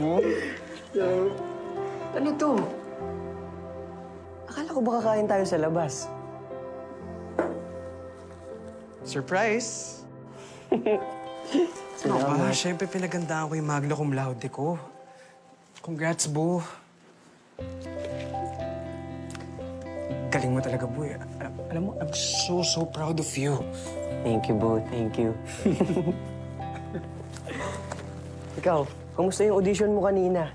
mo. Ano to? Akala ko baka kain tayo sa labas. Surprise! Ano ba? Siyempre pinagandaan ko yung magna cum laude ko. Congrats, Bo. Galing mo talaga, Boy. Alam mo, I'm so proud of you. Thank you, Bo. Thank you. Ikaw, kamusta yung audition mo kanina?